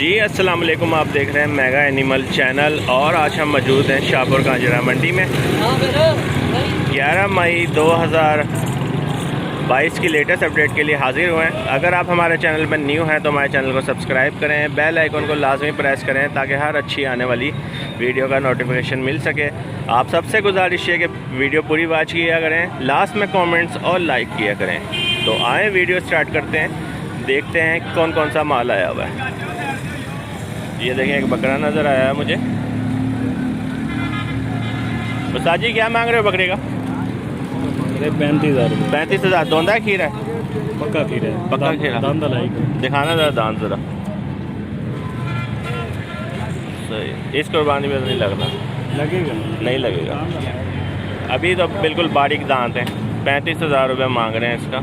जी अस्सलाम वालेकुम, आप देख रहे हैं मेगा एनिमल चैनल और आज हम मौजूद हैं शाहपुर कांजरा मंडी में। 11 मई 2022 की लेटेस्ट अपडेट के लिए हाजिर हुए हैं। अगर आप हमारे चैनल पर न्यू हैं तो हमारे चैनल को सब्सक्राइब करें, बेल आइकन को लाजमी प्रेस करें ताकि हर अच्छी आने वाली वीडियो का नोटिफिकेशन मिल सके। आप सबसे गुजारिश है कि वीडियो पूरी वॉच किया करें, लास्ट में कमेंट्स और लाइक किया करें। तो आए वीडियो स्टार्ट करते हैं, देखते हैं कौन कौन सा माल आया हुआ है। ये देखें, एक बकरा नज़र आया है मुझे। उस्ताद जी क्या मांग रहे हो बकरे का? 35,000 रुपये। 35,000। दोंदा है खीरा है? पक्का खीरा है। पक्का खीरा। दांत लाइक दिखाना ज़रा दांत ज़रा। सही, इस कुर्बानी में नहीं लगना, लगेगा नहीं लगेगा। अभी तो बिल्कुल बारीक दांत हैं। 35,000 रुपये मांग रहे हैं इसका।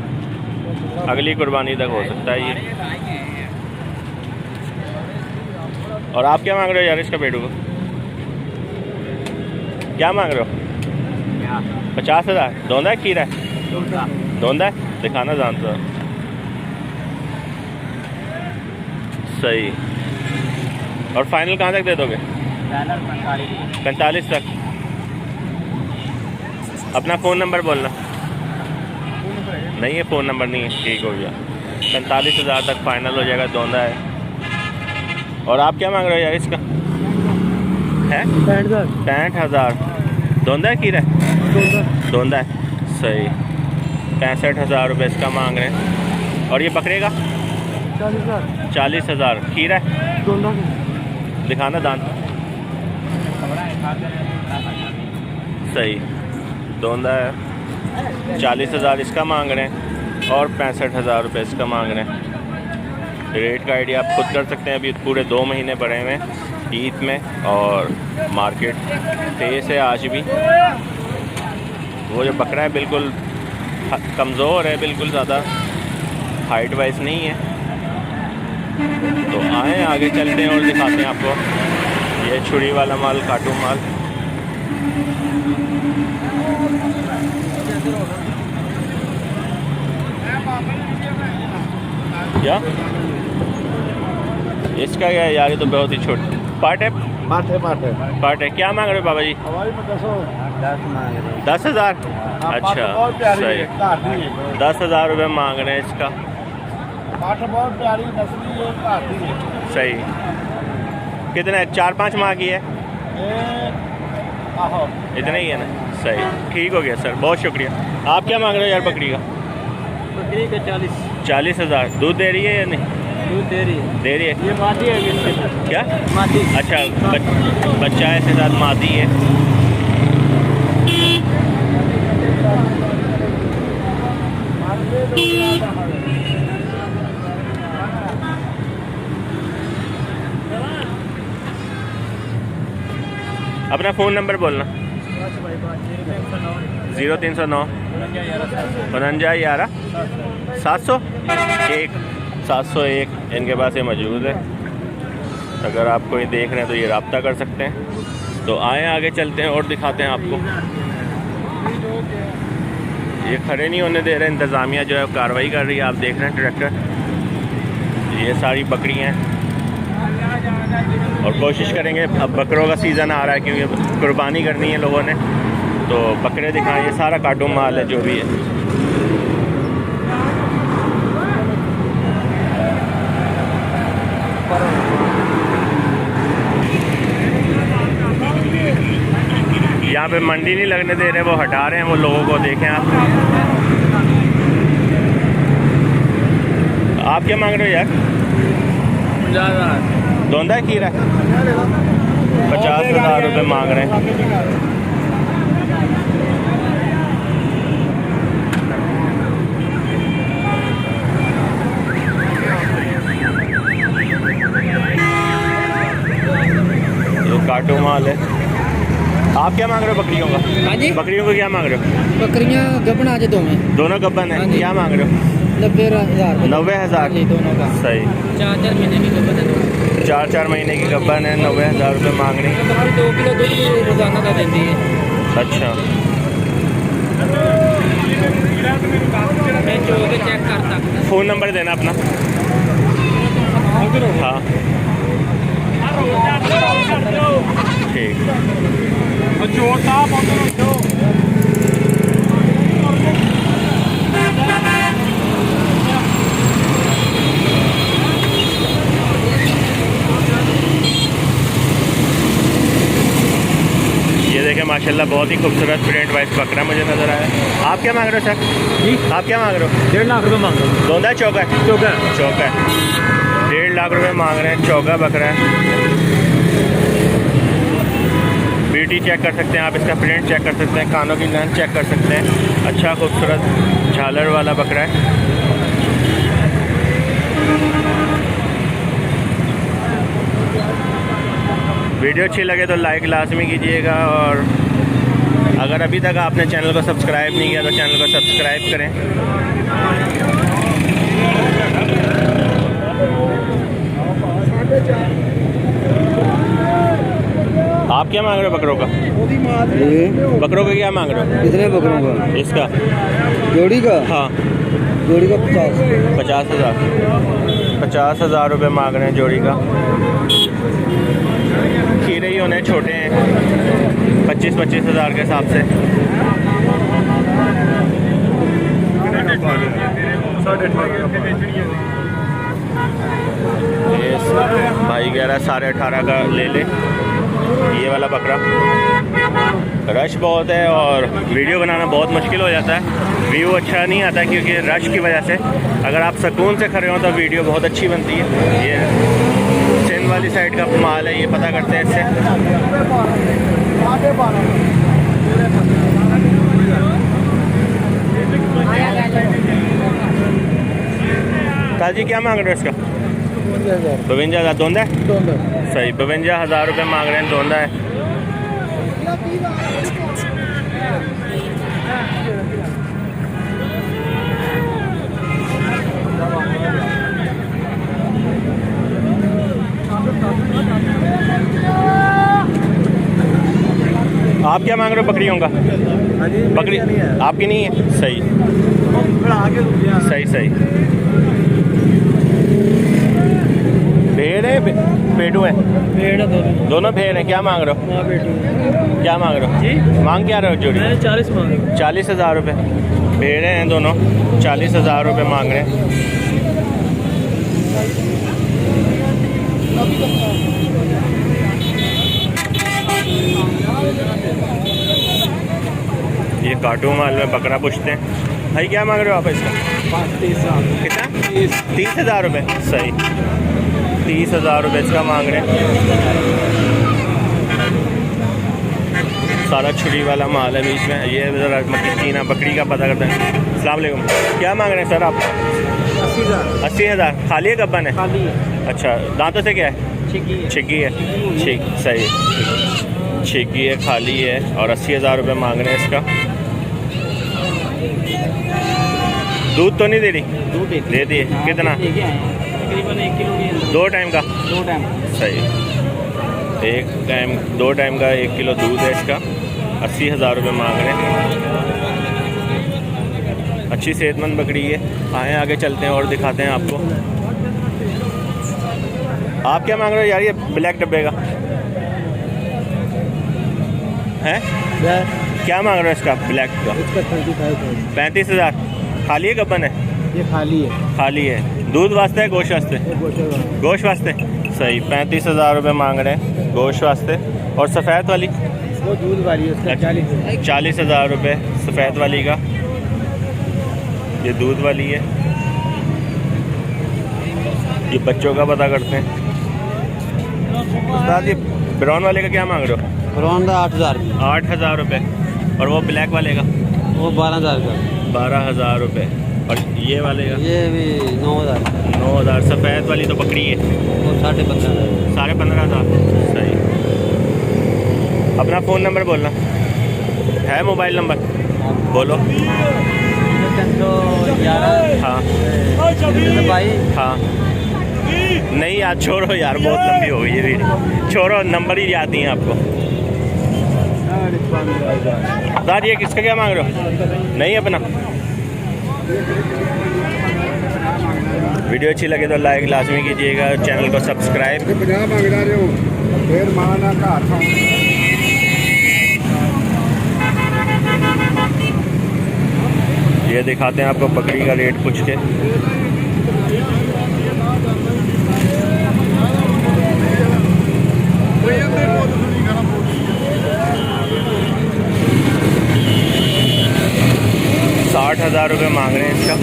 अगली कुर्बानी तक हो सकता है ये। और आप क्या मांग रहे हो यार इसका पेड़ू को? क्या मांग रहे हो? 50,000। दोंदा है खीरा है? दोंदा है। दिखाना जानता। सही। और फाइनल कहाँ तक दे दोगे? 45 तक। अपना फ़ोन नंबर बोलना। नहीं है फ़ोन नंबर नहीं है, ठीक हो गया। 45,000 तक फाइनल हो जाएगा। दोंदा है। और आप क्या मांग रहे हो यार इसका? है 65,000। दोंदा है खीरा है? दोंदा है। सही। 65,000 रुपये इसका मांग रहे हैं। और ये बकरे का? 40,000। खीरा है? दिखाना दांत। सही। दोंदा है। 40,000 इसका मांग रहे हैं और 65,000 रुपये इसका मांग रहे हैं। रेट का आइडिया आप खुद कर सकते हैं। अभी पूरे 2 महीने पड़े हुए हैं ईद में और मार्केट तेज़ है आज भी। वो जो बकरा है बिल्कुल कमज़ोर है, बिल्कुल ज़्यादा हाइट वाइज नहीं है। तो आए आगे चलते हैं और दिखाते हैं आपको। ये छुरी वाला माल, काटू माल। क्या इसका क्या है यार? ये तो बहुत ही छोटी पार्ट है। पार्ट है। क्या मांग रहे हो बाबा जी? 10,000। अच्छा सही। 10,000 रुपये मांग रहे हैं इसका। सही। कितना है? 4-5 माह की है? इतना ही है ना? सही, ठीक हो गया सर, बहुत शुक्रिया। आप क्या मांग रहे हो यार बकरी का? बकरी का 40,000। दूध दे रही है या नहीं? दूध दे रही है। दे रही है। ये मादी है इसके साथ। क्या मादी? अच्छा, बच्चा है इसके साथ, मादी है। अपना फ़ोन नंबर बोलना। 0309 49 11 701 701। इनके पास ये मौजूद है। अगर आप कोई देख रहे हैं तो ये रब्ता कर सकते हैं। तो आए आगे चलते हैं और दिखाते हैं आपको। ये खड़े नहीं होने दे रहे, इंतज़ामिया जो है कार्रवाई कर रही है। आप देख रहे हैं ट्रैक्टर। ये सारी बकरियाँ हैं और कोशिश करेंगे। अब बकरों का सीज़न आ रहा है क्योंकि कुर्बानी करनी है लोगों ने, तो बकरे दिखाएं। ये सारा काटू माल है जो भी है। यहाँ पे मंडी नहीं लगने दे रहे, वो हटा रहे हैं वो लोगों को। देखें आप क्या मांग रहे हो यार? 50,000। दोंदा है खीरा? 50,000 रुपये मांग रहे हैं। ये काटू माल है। आप क्या मांग रहे हो बकरियों का? हाँ जी। बकरियों को क्या मांग रहे हो? बकरियाँ गबन आज दो में। दोनों गब्बन है। क्या मांग रहे हो? 90,000। 90,000। दोनों का सही। 4-4 महीने की गबन है। 4-4 महीने की गब्बन है। 90,000 रुपये मांग रही है। 2 किलो दूध रोजाना का देती है। अच्छा, मैं जो चेक करता। फ़ोन नंबर देना अपना। हाँ छोटा ये देखें माशाल्लाह बहुत ही खूबसूरत प्रिंट वाइज बकरा मुझे नज़र आया। आप क्या मांग रहे हो सर जी, आप क्या मांग रहे हो? 1.5 लाख रुपये मांग रहा हूँ। दोंदा है चौका है? चौका चौका है। 1.5 लाख रुपए मांग रहे हैं, चौका बकरा है। बीटी चेक कर सकते हैं आप, इसका प्रिंट चेक कर सकते हैं, कानों की लेंथ चेक कर सकते हैं। अच्छा खूबसूरत झालर वाला बकरा है। वीडियो अच्छी लगे तो लाइक लाजमी कीजिएगा, और अगर अभी तक आपने चैनल को सब्सक्राइब नहीं किया तो चैनल को सब्सक्राइब करें। आप क्या मांग रहे हो बकरों का? बकरों का क्या मांग रहे हो? कितने बकरों का? इसका जोड़ी का? हाँ, जोड़ी का 50,000 50,000 रुपये मांग रहे हैं जोड़ी का। खीरे ही होने छोटे हैं, 25-25 हज़ार के हिसाब से। ये भाई कह रहा है 18.5 का ले ले। ये वाला बकरा, रश बहुत है और वीडियो बनाना बहुत मुश्किल हो जाता है, व्यू अच्छा नहीं आता क्योंकि रश की वजह से। अगर आप सुकून से खड़े हो तो वीडियो बहुत अच्छी बनती है। ये सिंध वाली साइड का माल है, ये पता करते हैं इससे। ताजी क्या मांग रहे हो इसका? 52,000 दोंदा है? सही, 52,000 रुपये मांग रहे हैं, दोंदा है। आप क्या मांग रहे हो बकरियों का? बकरी आपकी नहीं है? सही सही सही। भेड़ है पेटू है? भेड़ दोनों भेड़ हैं। क्या मांग रहे हो? क्या मांग रहे हो जी? मांग क्या रहे हो जोड़ी? 40 मांग रहा हूँ। 40,000 रुपये। भेड़ें हैं दोनों, 40,000 रुपये मांग रहे हैं। ये कार्टून माल में बकरा पूछते हैं। भाई क्या मांग रहे हो आप इसका? 30,000। कितना? 30,000 रुपये। सही, 30,000 रुपये इसका मांग रहे हैं। सारा छुरी वाला माल है बीच में। ये ज़रा मक्खीना बकरी का पता करते हैं। अस्सलाम वालेकुम, क्या मांग रहे हैं सर आप? 80,000। 80,000। खाली है गब्बन है? खाली है। अच्छा, दांतों से क्या है? छिग्गी है। ठीक, सही, छिग्गी है, खाली है, और 80,000 रुपये मांग रहे हैं इसका। दूध तो नहीं दे रही? दूध दे दिए। कितना? तकरीबन 1 किलो के अंदर। 2 टाइम का? 2 टाइम। सही, 2 टाइम का 1 किलो दूध है इसका। 80,000 रुपये मांग रहे हैं। अच्छी सेहतमंद बकरी है। आए आगे चलते हैं और दिखाते हैं आपको। आप क्या मांग रहे हो यार ये ब्लैक डब्बे का है? क्या मांग रहे हो इसका ब्लैक का? इसका 35,000। 35,000। खाली है गब्बन है? ये खाली है। खाली है। दूध वास्ते है गोश्त वास्ते? गोश्त वास्ते। सही, 35,000 रुपये मांग रहे हैं गोश्त वास्ते। और सफ़ेद वाली? वो दूध वाली है, उसका 40,000। 40,000 रुपये सफ़ेद वाली का। ये दूध वाली है। ये बच्चों का पता करते हैं। उस्ताद ये ब्राउन वाले का क्या मांग रहे हो? ब्राउन का 8,000। 8,000 रुपये। और वो ब्लैक वाले का? वो 12,000 का। 12,000 रुपये। और ये वाले का? ये भी 9,000। 9,000। सफ़ेद वाली तो बकरी है? वो 15,500। 15,500। सही। अपना फ़ोन नंबर बोलना है, मोबाइल नंबर बोलो। 11। हाँ भाई हाँ। नहीं यार छोड़ो यार, बहुत लंबी हो गई ये वीडियो। छोड़ो, नंबर ही याद नहीं है आपको। दाद ये किसका क्या मांग रहे हो? नहीं अपना। वीडियो अच्छी लगे तो लाइक लाजमी कीजिएगा, चैनल को सब्सक्राइब। ये दिखाते हैं आपको बकरी का रेट पूछ के। ₹60,000 मांग रहे हैं इसका।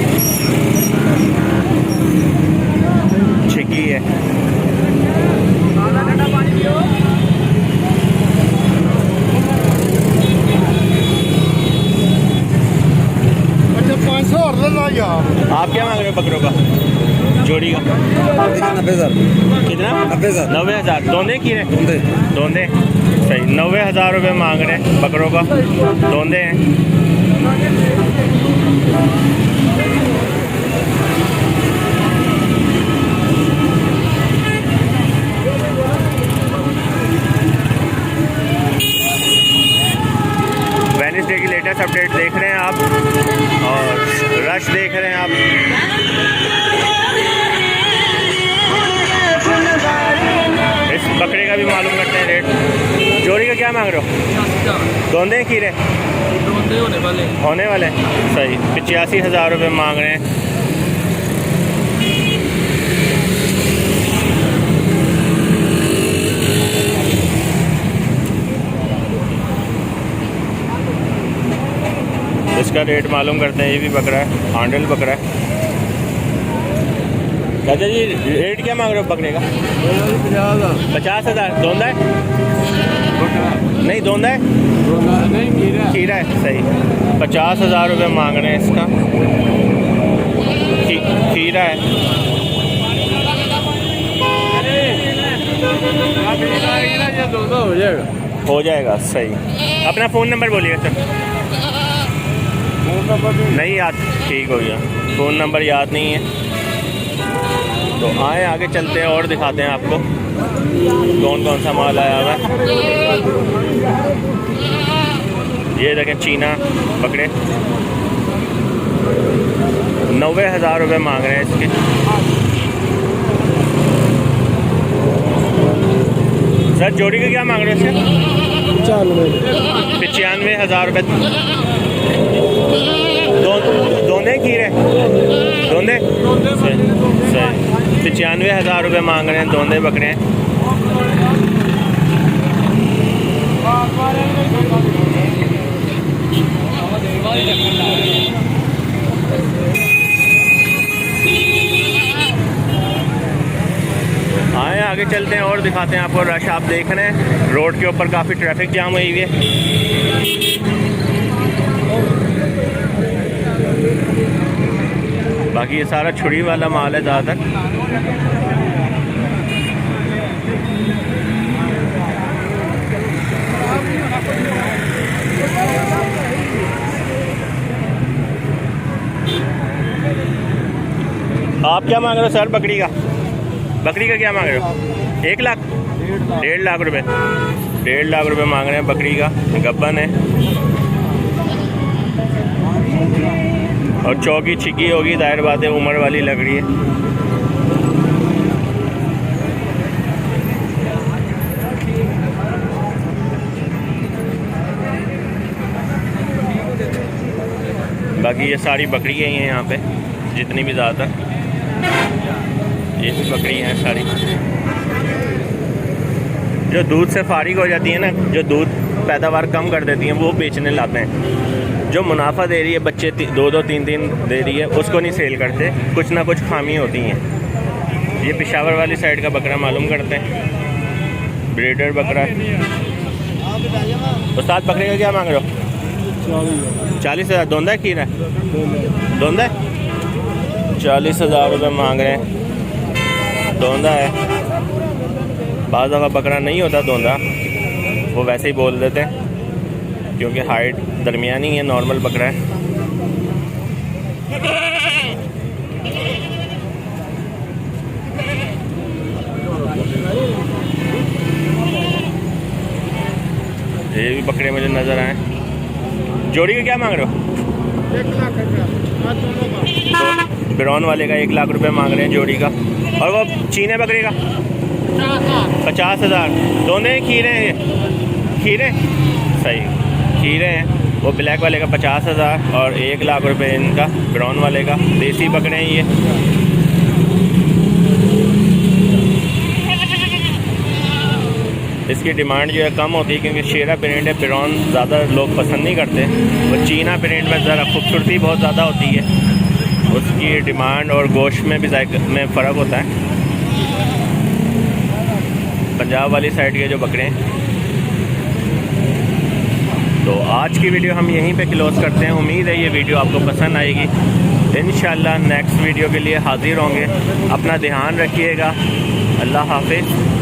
छिकी है। आप क्या मांग रहे हो बकरों का जोड़ी का? 90,000। कितना? 90,000। 90,000। दोंदे की रहे? दोंदे सही। ₹90,000 मांग रहे हैं बकरों का। दोंदे हैं। वेडनेसडे की लेटेस्ट अपडेट देख रहे हैं आप और रश देख रहे हैं आप। इस बकरे का भी मालूम करते हैं रेट। जोड़ी का क्या मांग रहे हो? दोंदे खीरे होने वाले सही। ₹85,000 मांग रहे हैं। इसका रेट मालूम करते हैं। ये भी बकरा है, हांडल बकरा है। चाचा जी रेट क्या मांग रहे हो बकरे का? 50,000। दोंदा है? नहीं दोंदा है, खीरा है सही। ₹50,000 मांग रहे हैं इसका। खीरा है। हो जाएगा सही। अपना फ़ोन नंबर बोलिएगा सर। नहीं याद? ठीक हो गया, फ़ोन नंबर याद नहीं है तो आए आगे चलते हैं और दिखाते हैं आपको कौन कौन सा माल आया हुआ है। ये देखें चीना बकरे। ₹90,000 मांग रहे हैं इसके। सर जोड़ी का क्या मांग रहे हैं इसके? 95,000। दोंदे खीरे? दोंदे सही। 95,000 मांग रहे हैं दोंदे बकरे। आए आगे चलते हैं और दिखाते हैं आपको रश। आप देख रहे हैं रोड के ऊपर काफ़ी ट्रैफिक जाम हुई हुई है। बाकी ये सारा छुरी वाला माल है ज़्यादातर। आप क्या मांग रहे हो सर बकरी का? बकरी का क्या मांग रहे हो? 1 लाख? 1.5 लाख रुपए। 1.5 लाख रुपए मांग रहे हैं बकरी का। गब्बन है और चौकी छिकी होगी, जाहिर बात है उम्र वाली लग रही है। बाकी ये सारी बकरी ही हैं यहाँ पे, जितनी भी ज़्यादातर ये भी बकरी हैं सारी। जो दूध से फारिग हो जाती है ना, जो दूध पैदावार कम कर देती हैं, वो बेचने लाते हैं। जो मुनाफा दे रही है, बच्चे 2-2 3-3 दे रही है, उसको नहीं सेल करते। कुछ ना कुछ खामी होती हैं। ये पेशावर वाली साइड का बकरा मालूम करते हैं, ब्रीडर बकरा। उस्ताद बकरे का क्या मांग रहे हो? 40,000। दोंदा है खीरा? दोंदा है। 40,000 रुपये मांग रहे हैं। दोंदा है। बाज़ दफ़ा बकरा नहीं होता दोंदा, वो वैसे ही बोल देते हैं क्योंकि हाइट दरमियानी है, नॉर्मल बकरा है। ये भी बकरे मुझे नज़र आए। जोड़ी का क्या मांग रहे हो? 1 लाख रुपया। ब्राउन वाले का 1 लाख रुपए मांग रहे हैं जोड़ी का। और वो चीने बकरे का 50,000। दोनों खीरे हैं? ये खीरे सही, खीरे हैं। वो ब्लैक वाले का 50,000 और 1 लाख रुपए इनका ब्राउन वाले का। देसी बकरे हैं ये। इसकी डिमांड जो है कम होती है क्योंकि शेरा प्रिंट है, ब्राउन ज़्यादा लोग पसंद नहीं करते। वो चीना प्रिंट में ज़रा खूबसूरती बहुत ज़्यादा होती है, उसकी डिमांड और गोश्त में भी जायके में फ़र्क होता है। पंजाब वाली साइड के जो बकरे हैं। तो आज की वीडियो हम यहीं पे क्लोज़ करते हैं। उम्मीद है ये वीडियो आपको पसंद आएगी। इंशाल्लाह नेक्स्ट वीडियो के लिए हाज़िर होंगे। अपना ध्यान रखिएगा। अल्लाह हाफिज़।